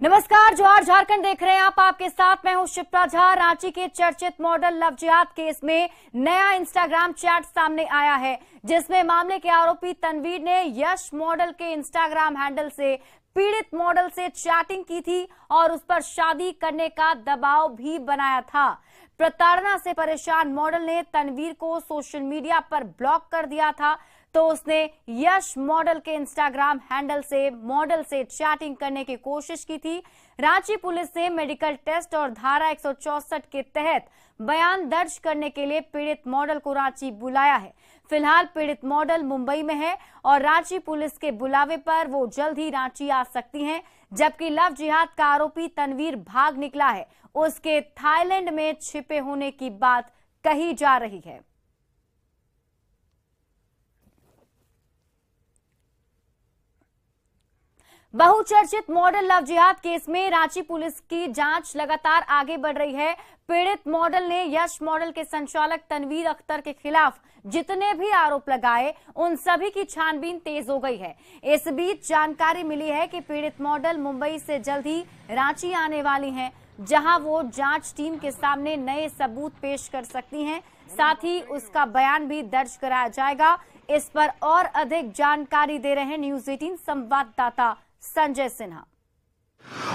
नमस्कार, जोहार झारखंड देख रहे हैं आप। आपके साथ मैं हूं शिप्रा झा। रांची के चर्चित मॉडल लव जिहाद केस में नया इंस्टाग्राम चैट सामने आया है, जिसमें मामले के आरोपी तनवीर ने यश मॉडल के इंस्टाग्राम हैंडल से पीड़ित मॉडल से चैटिंग की थी और उस पर शादी करने का दबाव भी बनाया था। प्रताड़ना से परेशान मॉडल ने तनवीर को सोशल मीडिया पर ब्लॉक कर दिया था, तो उसने यश मॉडल के इंस्टाग्राम हैंडल से मॉडल से चैटिंग करने की कोशिश की थी। रांची पुलिस ने मेडिकल टेस्ट और धारा 164 के तहत बयान दर्ज करने के लिए पीड़ित मॉडल को रांची बुलाया है। फिलहाल पीड़ित मॉडल मुंबई में है और रांची पुलिस के बुलावे पर वो जल्द ही रांची आ सकती हैं, जबकि लव जिहाद का आरोपी तनवीर भाग निकला है। उसके थाईलैंड में छिपे होने की बात कही जा रही है। बहुचर्चित मॉडल लव जिहाद केस में रांची पुलिस की जांच लगातार आगे बढ़ रही है। पीड़ित मॉडल ने यश मॉडल के संचालक तनवीर अख्तर के खिलाफ जितने भी आरोप लगाए, उन सभी की छानबीन तेज हो गई है। इस बीच जानकारी मिली है कि पीड़ित मॉडल मुंबई से जल्द ही रांची आने वाली हैं, जहां वो जांच टीम के सामने नए सबूत पेश कर सकती हैं। साथ ही उसका बयान भी दर्ज कराया जाएगा। इस पर और अधिक जानकारी दे रहे हैं न्यूज 18 संवाददाता संजय सिन्हा।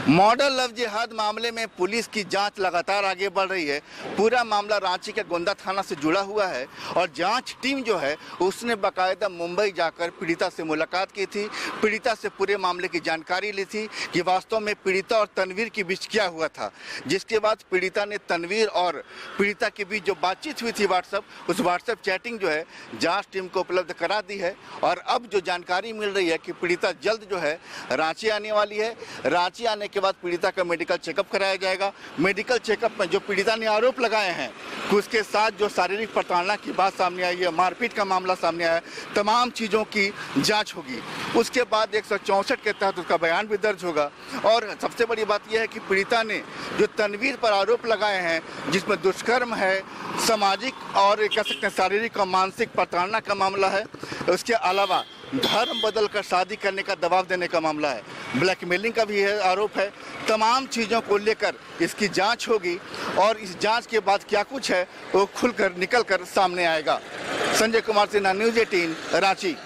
मॉडल लव जिहाद मामले में पुलिस की जांच लगातार आगे बढ़ रही है। पूरा मामला रांची के गोंदा थाना से जुड़ा हुआ है और जांच टीम जो है उसने बाकायदा मुंबई जाकर पीड़िता से मुलाकात की थी, पीड़िता से पूरे मामले की जानकारी ली थी कि वास्तव में पीड़िता और तनवीर के बीच क्या हुआ था। जिसके बाद पीड़िता ने तनवीर और पीड़िता के बीच जो बातचीत हुई थी उस व्हाट्सएप चैटिंग जो है जाँच टीम को उपलब्ध करा दी है। और अब जो जानकारी मिल रही है कि पीड़िता जल्द जो है रांची आने वाली है। रांची आने के बाद पीड़िता का मेडिकल चेकअप कराया जाएगा। मेडिकल चेकअप में जो पीड़िता ने आरोप लगाए हैं कि उसके साथ जो शारीरिक प्रताड़ना की बात सामने आई है, मारपीट का मामला सामने आया है, तमाम चीज़ों की जांच होगी। उसके बाद 164 के तहत उसका बयान भी दर्ज होगा। और सबसे बड़ी बात यह है कि पीड़िता ने जो तनवीर पर आरोप लगाए हैं, जिसमें दुष्कर्म है, सामाजिक और कह सकते हैं शारीरिक और मानसिक प्रताड़ना का मामला है, उसके अलावा धर्म बदल कर शादी करने का दबाव देने का मामला है, ब्लैकमेलिंग का भी है आरोप है। तमाम चीज़ों को लेकर इसकी जांच होगी और इस जांच के बाद क्या कुछ है वो खुलकर निकल कर सामने आएगा। संजय कुमार सिन्हा, न्यूज 18 रांची।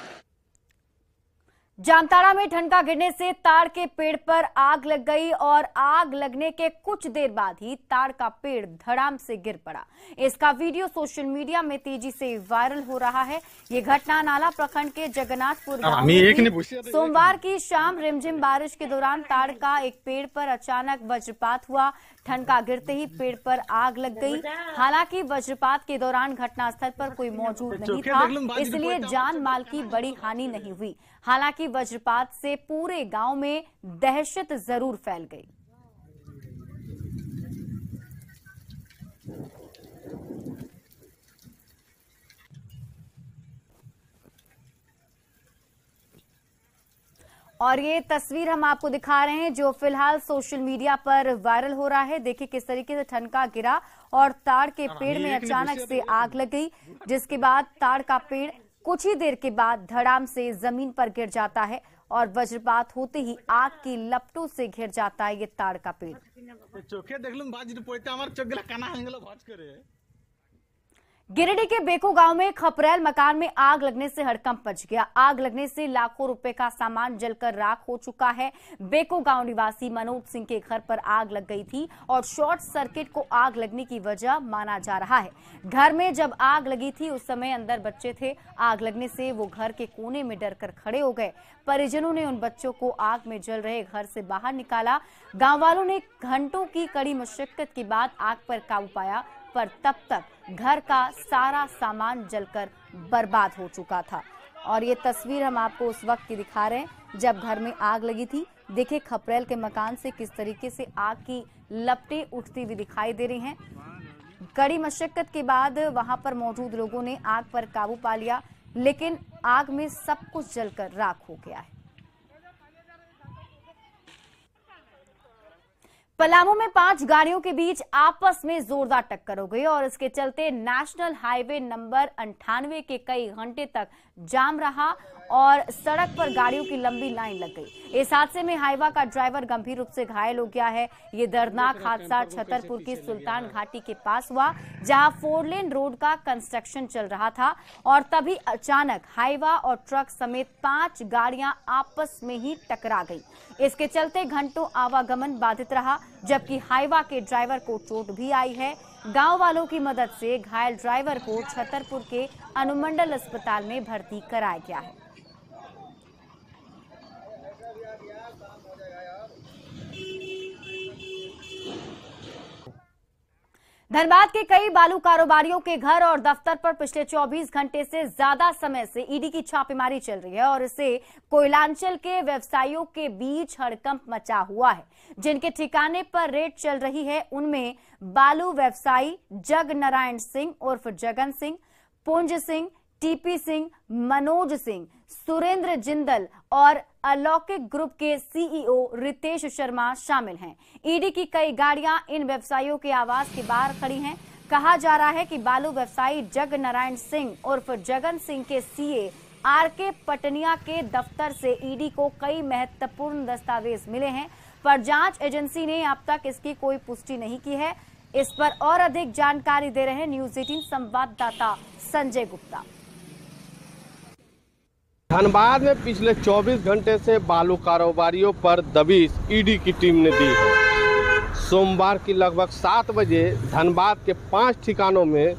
जामताड़ा में ठनका गिरने से ताड़ के पेड़ पर आग लग गई और आग लगने के कुछ देर बाद ही ताड़ का पेड़ धड़ाम से गिर पड़ा। इसका वीडियो सोशल मीडिया में तेजी से वायरल हो रहा है। ये घटना नाला प्रखंड के जगन्नाथपुर गांव में सोमवार की शाम रिमझिम बारिश के दौरान ताड़ का एक पेड़ पर अचानक वज्रपात हुआ। ठनका गिरते ही पेड़ पर आग लग गई। हालांकि वज्रपात के दौरान घटनास्थल पर कोई मौजूद नहीं था, इसलिए जान माल की बड़ी हानि नहीं हुई। हालांकि वज्रपात से पूरे गांव में दहशत जरूर फैल गई। और ये तस्वीर हम आपको दिखा रहे हैं जो फिलहाल सोशल मीडिया पर वायरल हो रहा है। देखिए किस तरीके से ठनका गिरा और ताड़ के पेड़ में अचानक से आग लग गई, जिसके बाद ताड़ का पेड़ कुछ ही देर के बाद धड़ाम से जमीन पर गिर जाता है और वज्रपात होते ही आग की लपटों से घिर जाता है ये ताड़ का पेड़। गिरिडीह के बेको गांव में खपरेल मकान में आग लगने से हड़कंप मच गया। आग लगने से लाखों रुपए का सामान जलकर राख हो चुका है। बेको गांव निवासी मनोज सिंह के घर पर आग लग गई थी और शॉर्ट सर्किट को आग लगने की वजह माना जा रहा है। घर में जब आग लगी थी उस समय अंदर बच्चे थे। आग लगने से वो घर के कोने में डरकर खड़े हो गए। परिजनों ने उन बच्चों को आग में जल रहे घर से बाहर निकाला। गाँव वालों ने घंटों की कड़ी मशक्कत के बाद आग पर काबू पाया, पर तब तक घर का सारा सामान जलकर बर्बाद हो चुका था। और ये तस्वीर हम आपको उस वक्त की दिखा रहे हैं जब घर में आग लगी थी। देखिए खपरेल के मकान से किस तरीके से आग की लपटें उठती हुई दिखाई दे रही हैं। कड़ी मशक्कत के बाद वहां पर मौजूद लोगों ने आग पर काबू पा लिया, लेकिन आग में सब कुछ जलकर राख हो गया है। पलामू में 5 गाड़ियों के बीच आपस में जोरदार टक्कर हो गई और इसके चलते नेशनल हाईवे नंबर 98 के कई घंटे तक जाम रहा और सड़क पर गाड़ियों की लंबी लाइन लग गई। इस हादसे में हाइवा का ड्राइवर गंभीर रूप से घायल हो गया है। ये दर्दनाक हादसा छतरपुर की सुल्तान घाटी के पास हुआ, जहां 4 लेन रोड का कंस्ट्रक्शन चल रहा था और तभी अचानक हाइवा और ट्रक समेत 5 गाड़ियां आपस में ही टकरा गई। इसके चलते घंटों आवागमन बाधित रहा, जबकि हाइवा के ड्राइवर को चोट भी आई है। गांव वालों की मदद से घायल ड्राइवर को छतरपुर के अनुमंडल अस्पताल में भर्ती कराया गया है। धनबाद के कई बालू कारोबारियों के घर और दफ्तर पर पिछले 24 घंटे से ज्यादा समय से ईडी की छापेमारी चल रही है और इससे कोयलांचल के व्यवसायियों के बीच हड़कंप मचा हुआ है। जिनके ठिकाने पर रेड चल रही है उनमें बालू व्यवसायी जग नारायण सिंह उर्फ जगन सिंह, पुंज सिंह, टीपी सिंह, मनोज सिंह, सुरेंद्र जिंदल और अलौकिक ग्रुप के सीईओ रितेश शर्मा शामिल हैं। ईडी की कई गाड़ियां इन व्यवसायियों के आवास के बाहर खड़ी हैं। कहा जा रहा है कि बालू व्यवसायी जग नारायण सिंह उर्फ जगन सिंह के सीए आरके पटनिया के दफ्तर से ईडी को कई महत्वपूर्ण दस्तावेज मिले हैं, पर जांच एजेंसी ने अब तक इसकी कोई पुष्टि नहीं की है। इस पर और अधिक जानकारी दे रहे हैं न्यूज 18 संवाददाता संजय गुप्ता। धनबाद में पिछले 24 घंटे से बालू कारोबारियों पर दबिश ईडी की टीम ने दी है। सोमवार की लगभग 7 बजे धनबाद के 5 ठिकानों में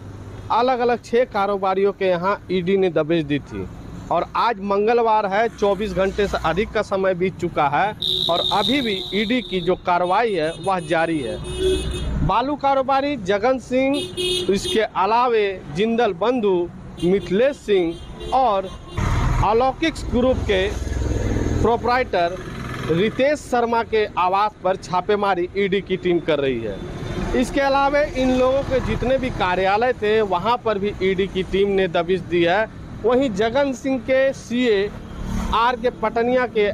अलग अलग 6 कारोबारियों के यहां ईडी ने दबिश दी थी और आज मंगलवार है, 24 घंटे से अधिक का समय बीत चुका है और अभी भी ईडी की जो कार्रवाई है वह जारी है। बालू कारोबारी जगन सिंह, इसके अलावे जिंदल बंधु, मिथिलेश सिंह और अलौकिक ग्रुप के प्रोपराइटर रितेश शर्मा के आवास पर छापेमारी ईडी की टीम कर रही है। इसके अलावा इन लोगों के जितने भी कार्यालय थे वहां पर भी ईडी की टीम ने दबिश दी है। वहीं जगन सिंह के सीए आरके पटनिया के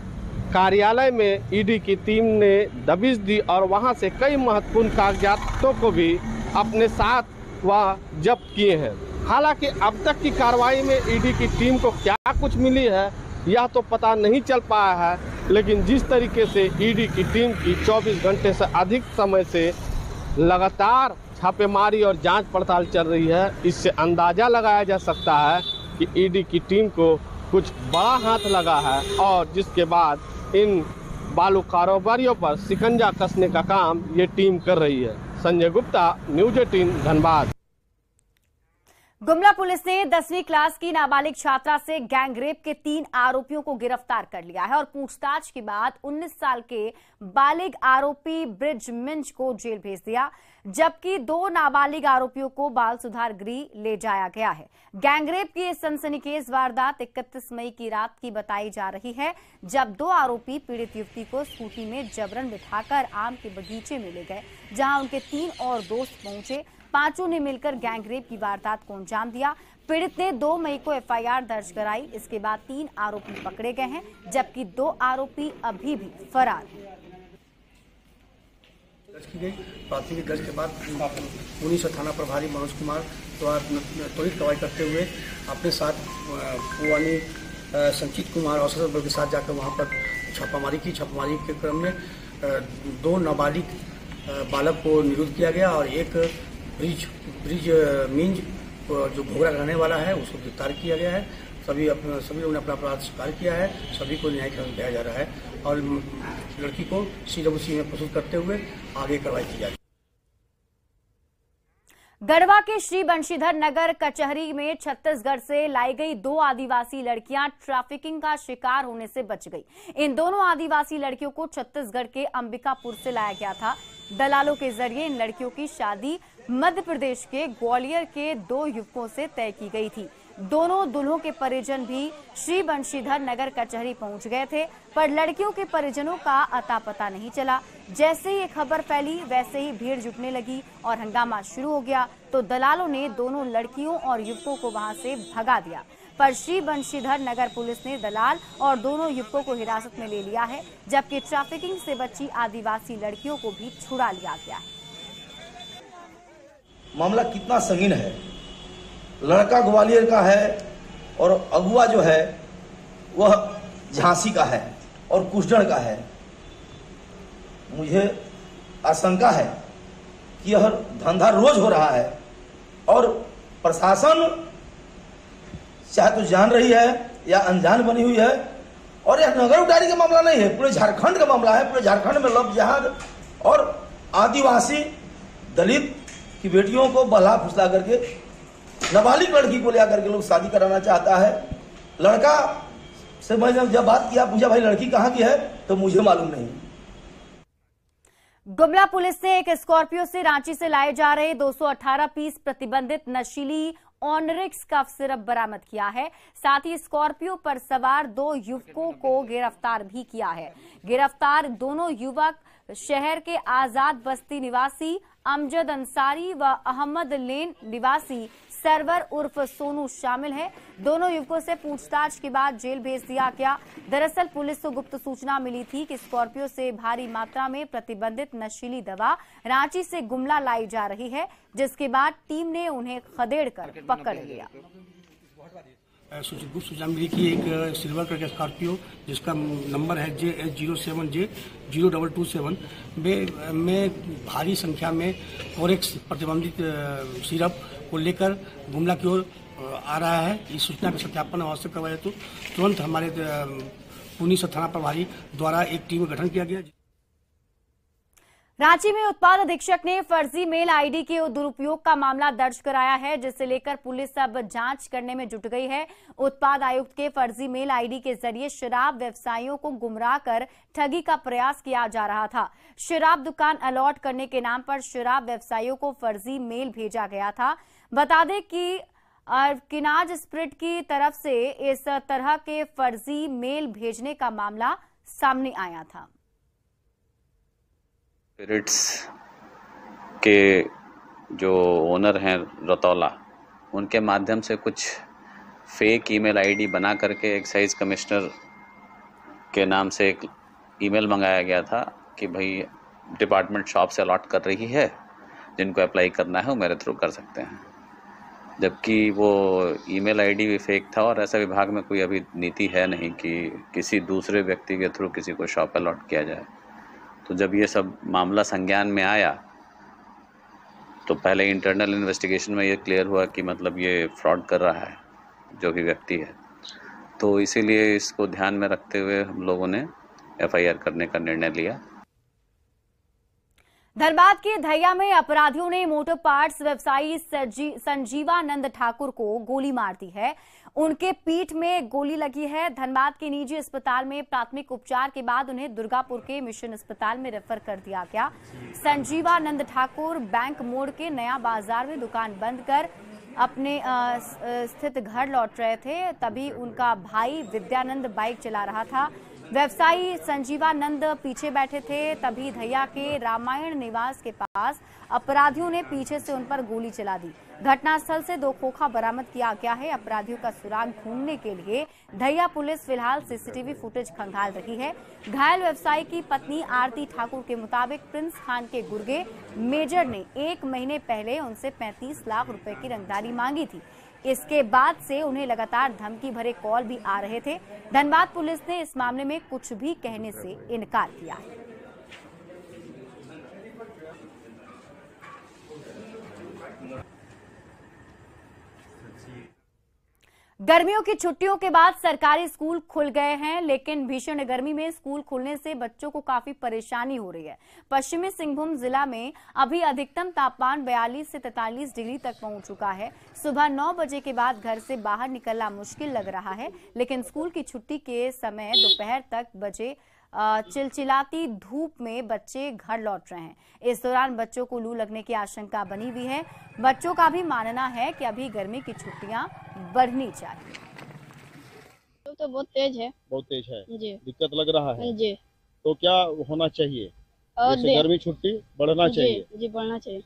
कार्यालय में ईडी की टीम ने दबिश दी और वहां से कई महत्वपूर्ण कागजातों को भी अपने साथ वह जब्त किए हैं। हालांकि अब तक की कार्रवाई में ईडी की टीम को क्या कुछ मिली है यह तो पता नहीं चल पाया है, लेकिन जिस तरीके से ईडी की टीम की 24 घंटे से अधिक समय से लगातार छापेमारी और जांच पड़ताल चल रही है, इससे अंदाजा लगाया जा सकता है कि ईडी की टीम को कुछ बड़ा हाथ लगा है और जिसके बाद इन बालू कारोबारियों पर शिकंजा कसने का काम ये टीम कर रही है। संजय गुप्ता, न्यूज 18 धनबाद। गुमला पुलिस ने 10वीं क्लास की नाबालिग छात्रा से गैंगरेप के 3 आरोपियों को गिरफ्तार कर लिया है और पूछताछ के बाद 19 साल के बालिग आरोपी ब्रिज मिंज को जेल भेज दिया, जबकि 2 नाबालिग आरोपियों को बाल सुधार गृह ले जाया गया है। गैंगरेप की सनसनीखेज वारदात 31 मई की रात की बताई जा रही है, जब 2 आरोपी पीड़ित युवती को स्कूटी में जबरन बिठाकर आम के बगीचे में ले गए, जहां उनके 3 और दोस्त पहुंचे। पांचों ने मिलकर गैंगरेप की वारदात को अंजाम दिया। पीड़ित ने 2 मई को एफआईआर दर्ज कराई। इसके बाद 3 आरोपी पकड़े गए हैं, जबकि 2 आरोपी अभी भी फरार हैं। दर्ज की गई प्राथमिक दर्ज के बाद पुलिस थाना प्रभारी मनोज कुमार त्वरित कार्रवाई करते हुए अपने साथ पुवानी संचित कुमार और सदस्य के साथ जाकर वहां पर छापामारी की। छापामारी के क्रम में 2 नाबालिग बालक को निरुद्ध किया गया और एक ब्रिज मिंज जो घोगरा रहने वाला है उसको गिरफ्तार किया गया है। सभी लोगों ने अपना अपराध स्वीकार किया है। सभी को न्यायिक हिरासत में दिया जा रहा है और लड़की को CWC में प्रस्तुत करते हुए आगे कार्रवाई की जाएगी। गढ़वा के श्री बंशीधर नगर कचहरी में छत्तीसगढ़ से लाई गई 2 आदिवासी लड़कियां ट्रैफिकिंग का शिकार होने से बच गई। इन दोनों आदिवासी लड़कियों को छत्तीसगढ़ के अंबिकापुर से लाया गया था। दलालों के जरिए इन लड़कियों की शादी मध्य प्रदेश के ग्वालियर के 2 युवकों से तय की गई थी। दोनों दुल्हों के परिजन भी श्री बंशीधर नगर कचहरी पहुंच गए थे, पर लड़कियों के परिजनों का अता पता नहीं चला। जैसे ही ये खबर फैली वैसे ही भीड़ जुटने लगी और हंगामा शुरू हो गया, तो दलालों ने दोनों लड़कियों और युवकों को वहां से भगा दिया। पर श्री बंशीधर नगर पुलिस ने दलाल और दोनों युवकों को हिरासत में ले लिया है, जबकि ट्रैफिकिंग से बची आदिवासी लड़कियों को भी छुड़ा लिया गया है। मामला कितना संगीन है। लड़का ग्वालियर का है और अगुआ जो है वह झांसी का है और कुशजड़ का है। मुझे आशंका है कि यह धंधा रोज हो रहा है और प्रशासन चाहे तो जान रही है या अनजान बनी हुई है। और यह नगर उटारी का मामला नहीं है, पूरे झारखंड का मामला है। पूरे झारखंड में लव जिहाद और आदिवासी दलित की बेटियों को बहला फुसला करके नाबालिग लड़की को ले आकर के लोग शादी कराना चाहता है। लड़का से मैं जब बात किया, पूछा भाई लड़की कहाँ की है, तो मुझे मालूम नहीं। गुमला पुलिस ने एक स्कॉर्पियो से रांची से लाए जा रहे 218 पीस प्रतिबंधित नशीली ऑनरिक्स कफ सिरप बरामद किया है। साथ ही स्कॉर्पियो पर सवार 2 युवकों को गिरफ्तार भी किया है। गिरफ्तार दोनों युवक शहर के आजाद बस्ती निवासी अमजद अंसारी व अहमद लेन निवासी सरवर उर्फ सोनू शामिल है। दोनों युवकों से पूछताछ के बाद जेल भेज दिया गया। दरअसल पुलिस को गुप्त सूचना मिली थी कि स्कॉर्पियो से भारी मात्रा में प्रतिबंधित नशीली दवा रांची से गुमला लाई जा रही है, जिसके बाद टीम ने उन्हें खदेड़कर पकड़ लिया। गुप्त सूचना मिली कि एक सिल्वर कलर का स्कॉर्पियो जिसका नंबर है JH07J0227 में भारी संख्या में ऑनरिक्स प्रतिबंधित सिरप को लेकर गुमला की ओर आ रहा है। इस सूचना का सत्यापन आवश्यक करवाया तो तुरंत हमारे पुलिस थाना प्रभारी द्वारा एक टीम का गठन किया गया। रांची में उत्पाद अधीक्षक ने फर्जी मेल आईडी के दुरुपयोग का मामला दर्ज कराया है, जिसे लेकर पुलिस अब जांच करने में जुट गई है। उत्पाद आयुक्त के फर्जी मेल आईडी के जरिए शराब व्यवसायियों को गुमराह कर ठगी का प्रयास किया जा रहा था। शराब दुकान अलॉट करने के नाम पर शराब व्यवसायियों को फर्जी मेल भेजा गया था। बता दें कि किनाज स्प्रिट की तरफ से इस तरह के फर्जी मेल भेजने का मामला सामने आया था। स्पिरिट्स के जो ओनर हैं रतौला, उनके माध्यम से कुछ फेक ईमेल आईडी बना करके एक्साइज कमिश्नर के नाम से एक ईमेल मंगाया गया था कि भाई डिपार्टमेंट शॉप से अलॉट कर रही है, जिनको अप्लाई करना है वो मेरे थ्रू कर सकते हैं। जबकि वो ईमेल आईडी भी फेक था और ऐसा विभाग में कोई अभी नीति है नहीं कि किसी दूसरे व्यक्ति के थ्रू किसी को शॉप अलॉट किया जाए। तो जब ये सब मामला संज्ञान में आया तो पहले इंटरनल इन्वेस्टिगेशन में ये क्लियर हुआ कि मतलब ये फ्रॉड कर रहा है जो भी व्यक्ति है। तो इसीलिए इसको ध्यान में रखते हुए हम लोगों ने एफआईआर करने का निर्णय लिया। धनबाद के धैया में अपराधियों ने मोटर पार्ट्स व्यवसायी संजीवानंद ठाकुर को गोली मार दी है। उनके पीठ में गोली लगी है। धनबाद के निजी अस्पताल में प्राथमिक उपचार के बाद उन्हें दुर्गापुर के मिशन अस्पताल में रेफर कर दिया गया। संजीवानंद ठाकुर बैंक मोड़ के नया बाजार में दुकान बंद कर अपने स्थित घर लौट रहे थे, तभी उनका भाई विद्यानंद बाइक चला रहा था। व्यवसायी संजीवानंद पीछे बैठे थे, तभी धैया के रामायण निवास के पास अपराधियों ने पीछे से उन पर गोली चला दी। घटनास्थल से 2 खोखा बरामद किया गया है। अपराधियों का सुराग ढूंढने के लिए धैया पुलिस फिलहाल सीसीटीवी फुटेज खंगाल रही है। घायल व्यवसायी की पत्नी आरती ठाकुर के मुताबिक प्रिंस खान के गुर्गे मेजर ने 1 महीने पहले उनसे 35 लाख रुपए की रंगदारी मांगी थी। इसके बाद से उन्हें लगातार धमकी भरे कॉल भी आ रहे थे। धनबाद पुलिस ने इस मामले में कुछ भी कहने से इनकार किया है। गर्मियों की छुट्टियों के बाद सरकारी स्कूल खुल गए हैं, लेकिन भीषण गर्मी में स्कूल खुलने से बच्चों को काफी परेशानी हो रही है। पश्चिमी सिंहभूम जिला में अभी अधिकतम तापमान 42 से 43 डिग्री तक पहुंच चुका है। सुबह 9 बजे के बाद घर से बाहर निकलना मुश्किल लग रहा है, लेकिन स्कूल की छुट्टी के समय दोपहर तक बजे चिलचिलाती धूप में बच्चे घर लौट रहे हैं। इस दौरान बच्चों को लू लगने की आशंका बनी हुई है। बच्चों का भी मानना है कि अभी गर्मी की छुट्टियां बढ़नी चाहिए। तो बहुत तेज है जी। दिक्कत लग रहा है जी। तो क्या होना चाहिए? और गर्मी छुट्टी बढ़ना चाहिए जी, बढ़ना चाहिए।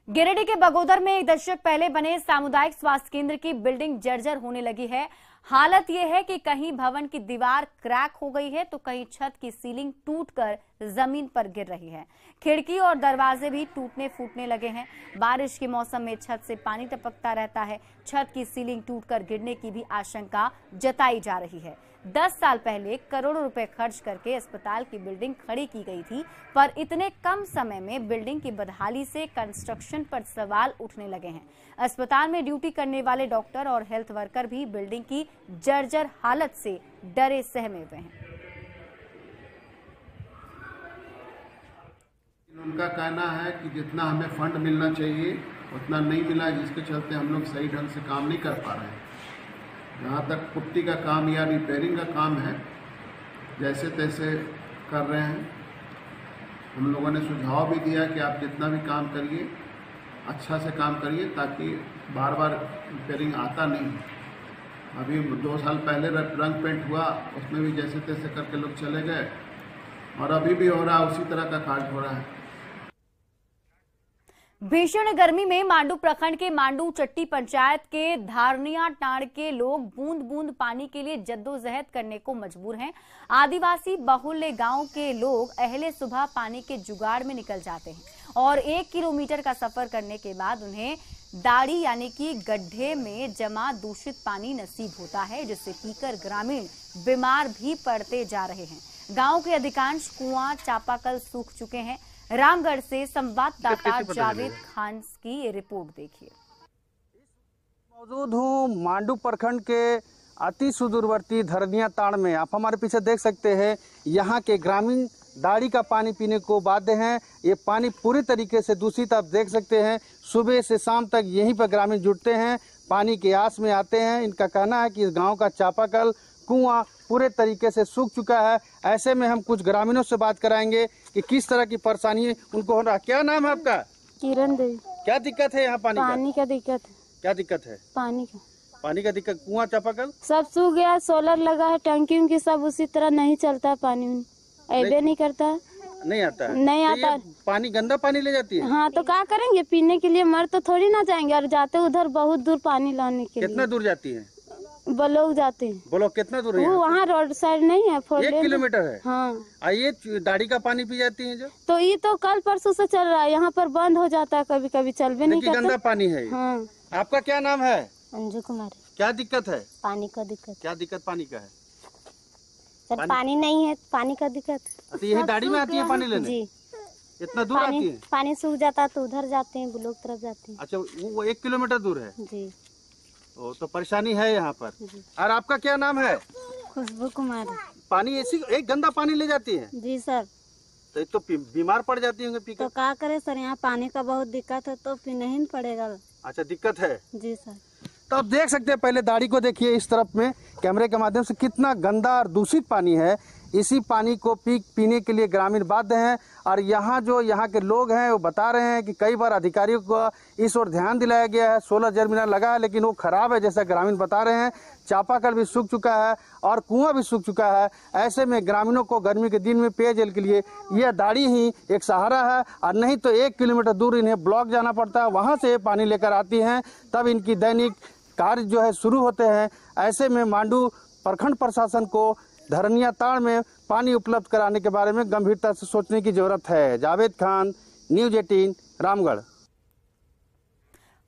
गिरिडीह के बगोदर में 1 दशक पहले बने सामुदायिक स्वास्थ्य केंद्र की बिल्डिंग जर्जर होने लगी है। हालत यह है कि कहीं भवन की दीवार क्रैक हो गई है तो कहीं छत की सीलिंग टूटकर जमीन पर गिर रही है। खिड़की और दरवाजे भी टूटने फूटने लगे हैं। बारिश के मौसम में छत से पानी टपकता रहता है। छत की सीलिंग टूटकर गिरने की भी आशंका जताई जा रही है। 10 साल पहले करोड़ों रुपए खर्च करके अस्पताल की बिल्डिंग खड़ी की गई थी, पर इतने कम समय में बिल्डिंग की बदहाली से कंस्ट्रक्शन पर सवाल उठने लगे हैं। अस्पताल में ड्यूटी करने वाले डॉक्टर और हेल्थ वर्कर भी बिल्डिंग की जर्जर हालत से डरे सहमे हुए हैं। उनका कहना है कि जितना हमें फंड मिलना चाहिए उतना नहीं मिला, जिसके चलते हम लोग सही ढंग से काम नहीं कर पा रहे हैं। जहाँ तक पुट्टी का काम या रिपेयरिंग का काम है, जैसे तैसे कर रहे हैं। हम लोगों ने सुझाव भी दिया कि आप जितना भी काम करिए अच्छा से काम करिए, ताकि बार बार रिपेयरिंग आता नहीं। अभी 2 साल पहले रंग पेंट हुआ, उसमें भी जैसे तैसे करके लोग चले गए, और अभी भी हो रहा है, उसी तरह का कार्य हो रहा है। भीषण गर्मी में मांडू प्रखंड के मांडू चट्टी पंचायत के धारनिया टांड़ के लोग बूंद बूंद पानी के लिए जद्दोजहद करने को मजबूर हैं। आदिवासी बहुल्य गांव के लोग अहले सुबह पानी के जुगाड़ में निकल जाते हैं और 1 किलोमीटर का सफर करने के बाद उन्हें दाड़ी यानी कि गड्ढे में जमा दूषित पानी नसीब होता है, जिससे पीकर ग्रामीण बीमार भी पड़ते जा रहे हैं। गांव के अधिकांश कुआं चापाकल सूख चुके हैं। रामगढ़ से संवाददाता जावेद खान की ये रिपोर्ट देखिए। मौजूद हूँ मांडू प्रखंड के अति सुदूरवर्ती धरनिया ताड़ में। आप हमारे पीछे देख सकते हैं, यहाँ के ग्रामीण दाड़ी का पानी पीने को बाध्य हैं। ये पानी पूरी तरीके से दूषित आप देख सकते हैं। सुबह से शाम तक यहीं पर ग्रामीण जुटते हैं, पानी के आस में आते हैं। इनका कहना है कि इस गांव का चापाकल कुआं पूरे तरीके से सूख चुका है। ऐसे में हम कुछ ग्रामीणों से बात कराएंगे कि किस तरह की परेशानी उनको हो रहा है। क्या नाम है आपका? किरण देवी। क्या दिक्कत है यहाँ पानी का दिक्कत है। क्या दिक्कत है? पानी का दिक्कत। कुआं चापाकल सब सूख गया, सोलर लगा है, टंकी उनकी सब उसी तरह नहीं चलता, पानी ऐबे नहीं करता है। नहीं आता है? नहीं आता। पानी गंदा पानी ले जाती है। हाँ, तो क्या करेंगे, पीने के लिए मर तो थोड़ी ना जाएंगे। और जाते उधर बहुत दूर पानी लाने के लिए। कितना दूर जाती है? ब्लॉक जाते हैं। ब्लॉक कितना दूर है? वो वहाँ रोड साइड नहीं है, 1 किलोमीटर है। हाँ। ये दाढ़ी का पानी पी जाती है जो? तो ये तो कल परसों से चल रहा है, यहाँ पर बंद हो जाता है, कभी कभी चल भी नहीं करता। गंदा पानी है। हाँ। आपका क्या नाम है? अंजू कुमारी। क्या दिक्कत है? पानी का दिक्कत। क्या दिक्कत पानी का है? सर पानी नहीं है, पानी का दिक्कत। तो यही दाढ़ी में आती है पानी लेने? जी। इतना दूर आती है? पानी सूख जाता है तो उधर जाते हैं, ब्लॉक तरफ जाते हैं। अच्छा, वो 1 किलोमीटर दूर है जी। ओ, तो परेशानी है यहाँ पर। और आपका क्या नाम है? खुशबू कुमारी। पानी ऐसी एक गंदा पानी ले जाती है? जी सर। तो एक तो बीमार पड़ जाती होंगे पीकर। तो क्या करे सर, यहाँ पानी का बहुत दिक्कत है, तो पीने ही पड़ेगा। अच्छा, दिक्कत है। जी सर। तो आप देख सकते हैं, पहले दाढ़ी को देखिए इस तरफ में कैमरे के माध्यम से, कितना गंदा और दूषित पानी है। इसी पानी को पीने के लिए ग्रामीण बाध्य हैं। और यहाँ के लोग हैं वो बता रहे हैं कि कई बार अधिकारियों को इस ओर ध्यान दिलाया गया है, 16 जर्मिना लगा है, लेकिन वो खराब है, जैसा ग्रामीण बता रहे हैं। चापाकल भी सूख चुका है और कुआं भी सूख चुका है। ऐसे में ग्रामीणों को गर्मी के दिन में पेयजल के लिए यह दाढ़ी ही एक सहारा है, और नहीं तो 1 किलोमीटर दूर इन्हें ब्लॉक जाना पड़ता है। वहाँ से पानी लेकर आती हैं, तब इनकी दैनिक कार्य जो है शुरू होते हैं। ऐसे में मांडू प्रखंड प्रशासन को धरनिया ताड़ में पानी उपलब्ध कराने के बारे में गंभीरता से सोचने की जरूरत है। जावेद खान, न्यूज़ 18, रामगढ़।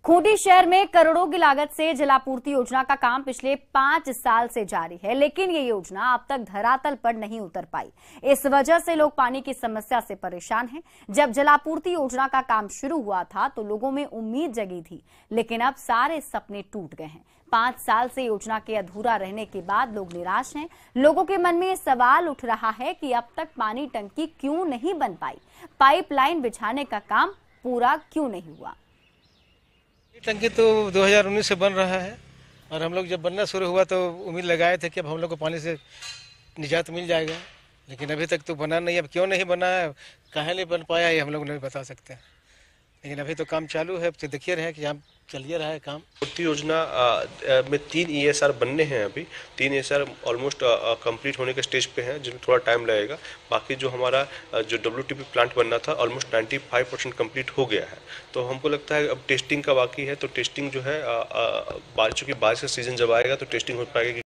खूंटी शहर में करोड़ों की लागत से जलापूर्ति योजना का काम पिछले 5 साल से जारी है, लेकिन ये योजना अब तक धरातल पर नहीं उतर पाई। इस वजह से लोग पानी की समस्या से परेशान हैं। जब जलापूर्ति योजना का काम शुरू हुआ था तो लोगों में उम्मीद जगी थी, लेकिन अब सारे सपने टूट गए हैं। 5 साल से योजना के अधूरा रहने के बाद लोग निराश हैं। लोगों के मन में सवाल उठ रहा है कि अब तक पानी टंकी क्यों नहीं बन पाई, पाइपलाइन बिछाने का काम पूरा क्यों नहीं हुआ। टंकी तो 2019 से बन रहा है, और हम लोग जब बनना शुरू हुआ तो उम्मीद लगाए थे कि अब हम लोग को पानी से निजात मिल जाएगा, लेकिन अभी तक तो बना नहीं। अब क्यों नहीं बना है, काहे नहीं बन पाया, ये हम लोग नहीं बता सकते, लेकिन अभी तो काम चालू है। तो देखिए रहे कि यहाँ चलिए रहा है काम। पूर्ति योजना में 3 ESR बनने हैं। अभी 3 ESR ऑलमोस्ट कंप्लीट होने के स्टेज पे हैं, जिसमें थोड़ा टाइम लगेगा। बाकी जो हमारा जो WTP प्लांट बनना था ऑलमोस्ट 95% कंप्लीट हो गया है। तो हमको लगता है अब टेस्टिंग का बाकी है, तो टेस्टिंग जो है चूँकि बारिश का सीजन जब आएगा तो टेस्टिंग हो पाएगी।